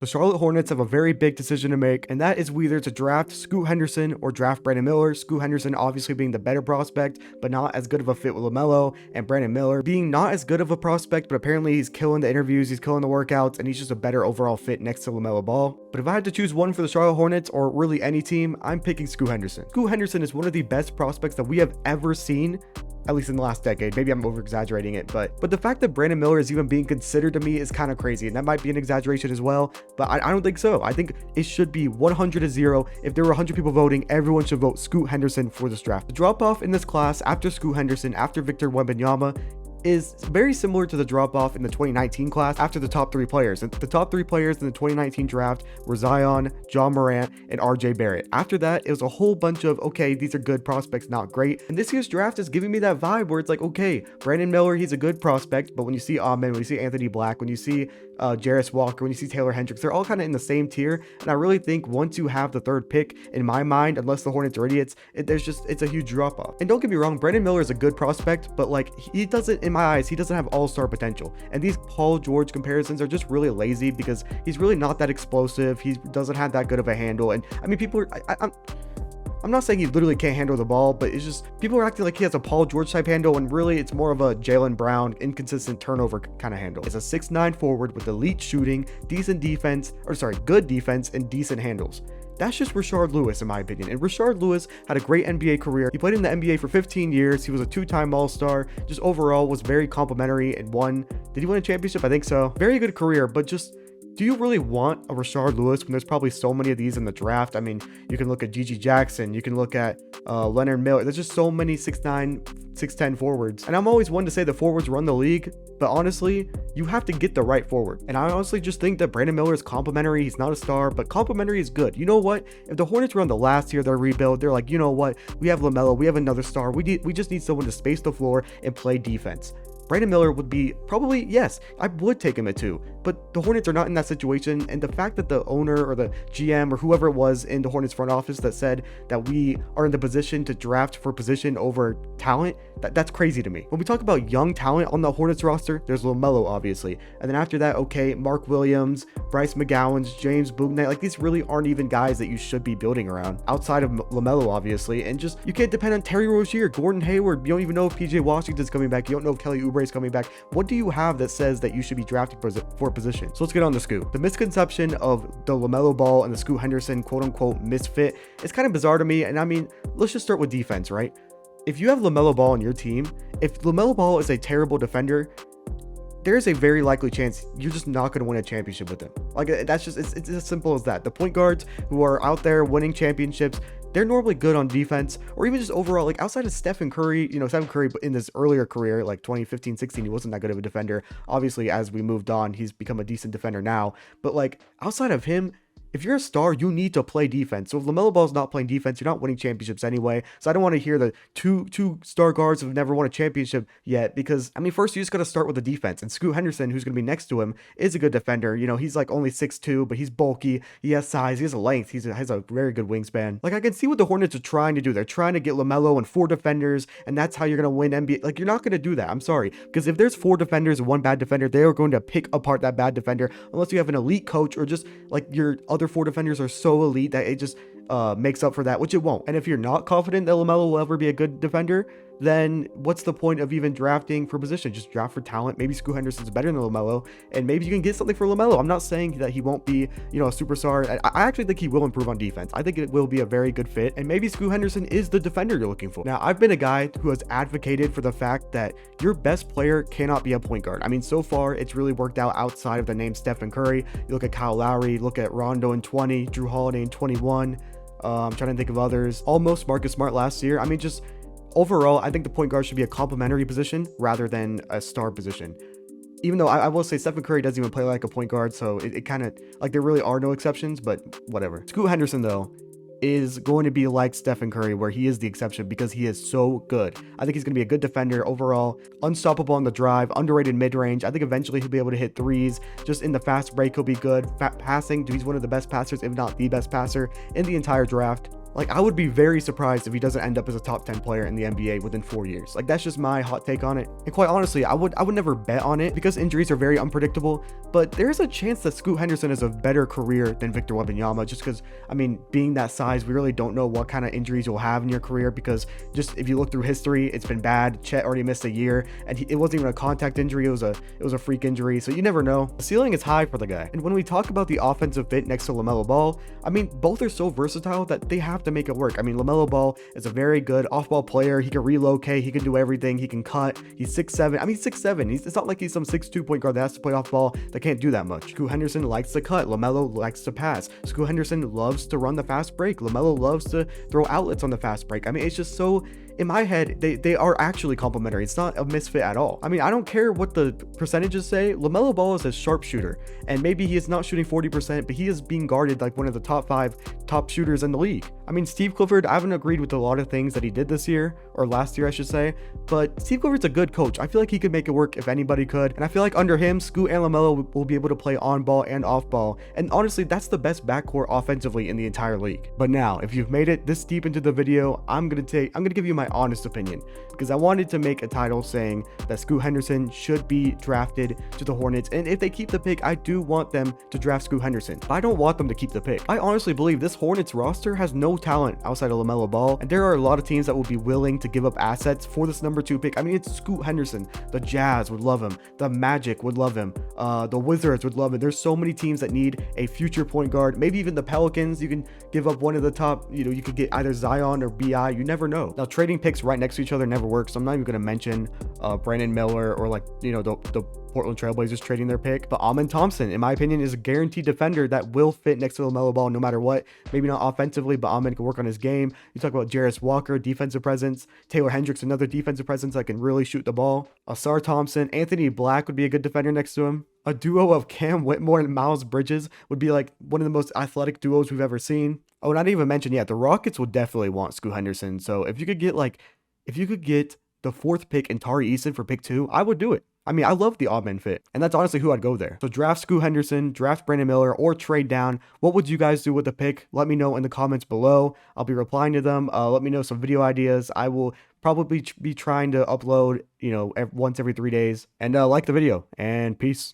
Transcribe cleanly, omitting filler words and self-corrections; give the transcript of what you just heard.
The Charlotte Hornets have a very big decision to make, and that is whether to draft Scoot Henderson or draft Brandon Miller. Scoot Henderson obviously being the better prospect, but not as good of a fit with LaMelo, and Brandon Miller being not as good of a prospect, but apparently he's killing the interviews, he's killing the workouts, and he's just a better overall fit next to LaMelo Ball. But if I had to choose one for the Charlotte Hornets, or really any team, I'm picking Scoot Henderson. Scoot Henderson is one of the best prospects that we have ever seen, at least in the last decade. Maybe I'm over exaggerating it, but the fact that Brandon Miller is even being considered to me is kind of crazy, and that might be an exaggeration as well, but I don't think so. I think it should be 100-0. If there were 100 people voting, everyone should vote Scoot Henderson for this draft. The drop off in this class after Scoot Henderson, after Victor Wembanyama, is very similar to the drop-off in the 2019 class after the top three players. The top three players in the 2019 draft were Zion, John Morant, and RJ Barrett. After that, it was a whole bunch of, okay, these are good prospects, not great. And this year's draft is giving me that vibe where it's like, okay, Brandon Miller, he's a good prospect, but when you see Ahmed, when you see Anthony Black, when you see Jarris Walker, when you see Taylor Hendricks, they're all kind of in the same tier. And I really think once you have the third pick, in my mind, unless the Hornets are idiots, it's a huge drop-off. And don't get me wrong, Brandon Miller is a good prospect, but like, he doesn't, in my eyes, he doesn't have all-star potential. And these Paul George comparisons are just really lazy because he's really not that explosive. He doesn't have that good of a handle. And I mean, people are, I'm not saying he literally can't handle the ball, but it's just people are acting like he has a Paul George type handle, and really it's more of a Jaylen Brown inconsistent turnover kind of handle. It's a 6'9" forward with elite shooting, decent defense, good defense, and decent handles. That's just Rashard Lewis, in my opinion. And Rashard Lewis had a great NBA career. He played in the NBA for 15 years. He was a two-time All-Star. Just overall was very complimentary and won. Did he win a championship? I think so. Very good career, but just, do you really want a Rashard Lewis when there's probably so many of these in the draft? I mean, you can look at Gigi Jackson, you can look at Leonard Miller. There's just so many 6'9", 6'10" forwards. And I'm always one to say the forwards run the league, but honestly, you have to get the right forward. And I honestly just think that Brandon Miller is complimentary. He's not a star, but complimentary is good. You know what? If the Hornets were on the last year of their rebuild, they're like, you know what? We have LaMelo, we have another star. We just need someone to space the floor and play defense. Brandon Miller would be probably, yes, I would take him at 2, but the Hornets are not in that situation. And the fact that the owner or the GM or whoever it was in the Hornets front office that said that we are in the position to draft for position over talent, that's crazy to me. When we talk about young talent on the Hornets roster, there's LaMelo, obviously. And then after that, okay, Mark Williams, Bryce McGowan's, James Bouknight, like these really aren't even guys that you should be building around outside of LaMelo, obviously. And just, you can't depend on Terry Rozier, Gordon Hayward. You don't even know if PJ Washington's coming back. You don't know if Kelly Oubre is coming back. What do you have that says that you should be drafting for a position? So let's get on the Scoot. The misconception of the LaMelo Ball and the Scoot Henderson quote-unquote misfit is kind of bizarre to me. And I mean, let's just start with defense, right? If you have LaMelo Ball on your team, if LaMelo Ball is a terrible defender, there's a very likely chance you're just not going to win a championship with him. Like, that's just, it's as simple as that. The point guards who are out there winning championships, they're normally good on defense, or even just overall, like outside of Stephen Curry, Stephen Curry in his earlier career, like 2015, 16, he wasn't that good of a defender. Obviously, as we moved on, he's become a decent defender now. But like outside of him, if you're a star, you need to play defense. So if LaMelo Ball's not playing defense, you're not winning championships anyway. So I don't want to hear the two star guards who've never won a championship yet, because I mean, first you just got to start with the defense. And Scoot Henderson, who's going to be next to him, is a good defender. He's like only 6'2", but he's bulky. He has size. He has a length. He has a very good wingspan. Like, I can see what the Hornets are trying to do. They're trying to get LaMelo and 4 defenders, and that's how you're going to win NBA. Like, you're not going to do that. I'm sorry, because if there's 4 defenders and 1 bad defender, they are going to pick apart that bad defender unless you have an elite coach, or just like your other 4 defenders are so elite that it just makes up for that, which it won't. And if you're not confident that LaMelo will ever be a good defender, then what's the point of even drafting for position? Just draft for talent. Maybe Scoot Henderson's better than LaMelo, and maybe you can get something for LaMelo. I'm not saying that he won't be, a superstar. I actually think he will improve on defense. I think it will be a very good fit, and maybe Scoot Henderson is the defender you're looking for. Now, I've been a guy who has advocated for the fact that your best player cannot be a point guard. I mean, so far, it's really worked out outside of the name Stephen Curry. You look at Kyle Lowry, look at Rondo in 20, Drew Holiday in 21. I'm trying to think of others. Almost Marcus Smart last year. I mean, just overall, I think the point guard should be a complementary position rather than a star position. Even though I will say Stephen Curry doesn't even play like a point guard, so it kind of, like, there really are no exceptions, but whatever. Scoot Henderson, though, is going to be like Stephen Curry, where he is the exception because he is so good. I think he's going to be a good defender overall, unstoppable on the drive, underrated mid-range. I think eventually he'll be able to hit threes. Just in the fast break, he'll be good. Passing, he's one of the best passers, if not the best passer in the entire draft. Like, I would be very surprised if he doesn't end up as a top 10 player in the NBA within 4 years. Like, that's just my hot take on it. And quite honestly, I would never bet on it because injuries are very unpredictable, but there's a chance that Scoot Henderson has a better career than Victor Wembanyama just because, I mean, being that size, we really don't know what kind of injuries you'll have in your career because just if you look through history, it's been bad. Chet already missed a year and it wasn't even a contact injury, it was a freak injury, so you never know. The ceiling is high for the guy. And when we talk about the offensive fit next to LaMelo Ball, I mean, both are so versatile that they have to make it work. I mean, LaMelo Ball is a very good off-ball player. He can relocate, he can do everything, he can cut. He's 6'7". I mean, 6'7". It's not like he's some 6'2" point guard that has to play off ball that can't do that much. Scoot Henderson likes to cut. LaMelo likes to pass. Scoot Henderson loves to run the fast break. LaMelo loves to throw outlets on the fast break. I mean, it's just so, in my head, they are actually complementary. It's not a misfit at all. I mean, I don't care what the percentages say. LaMelo Ball is a sharpshooter, and maybe he is not shooting 40%, but he is being guarded like one of the top 5 top shooters in the league. I mean, Steve Clifford, I haven't agreed with a lot of things that he did this year, or last year, I should say, but Steve Clifford's a good coach. I feel like he could make it work if anybody could, and I feel like under him, Scoot and LaMelo will be able to play on ball and off ball, and honestly, that's the best backcourt offensively in the entire league. But now, if you've made it this deep into the video, I'm gonna give you my honest opinion, because I wanted to make a title saying that Scoot Henderson should be drafted to the Hornets, and if they keep the pick, I do want them to draft Scoot Henderson, but I don't want them to keep the pick. I honestly believe this Hornets roster has no talent outside of LaMelo Ball, and there are a lot of teams that will be willing to give up assets for this number 2 pick. I mean, it's Scoot Henderson. The Jazz would love him. The Magic would love him. The Wizards would love him. There's so many teams that need a future point guard. Maybe even the Pelicans. You can give up one of the top, you could get either Zion or BI. You never know. Now, trading picks right next to each other never works. So I'm not even going to mention Brandon Miller or the Portland Trailblazers trading their pick. But Amen Thompson, in my opinion, is a guaranteed defender that will fit next to LaMelo Ball no matter what. Maybe not offensively, but Amen can work on his game. You talk about Jarris Walker, defensive presence. Taylor Hendricks, another defensive presence that can really shoot the ball. Asar Thompson, Anthony Black would be a good defender next to him. A duo of Cam Whitmore and Miles Bridges would be like one of the most athletic duos we've ever seen. Oh, not even mention, the Rockets would definitely want Scoot Henderson. So if you could get the 4th pick and Tari Eason for pick 2, I would do it. I mean, I love the odd man fit, and that's honestly who I'd go there. So draft Scoot Henderson, draft Brandon Miller, or trade down. What would you guys do with the pick? Let me know in the comments below. I'll be replying to them. Let me know some video ideas. I will probably be trying to upload, once every 3 days. And like the video, and peace.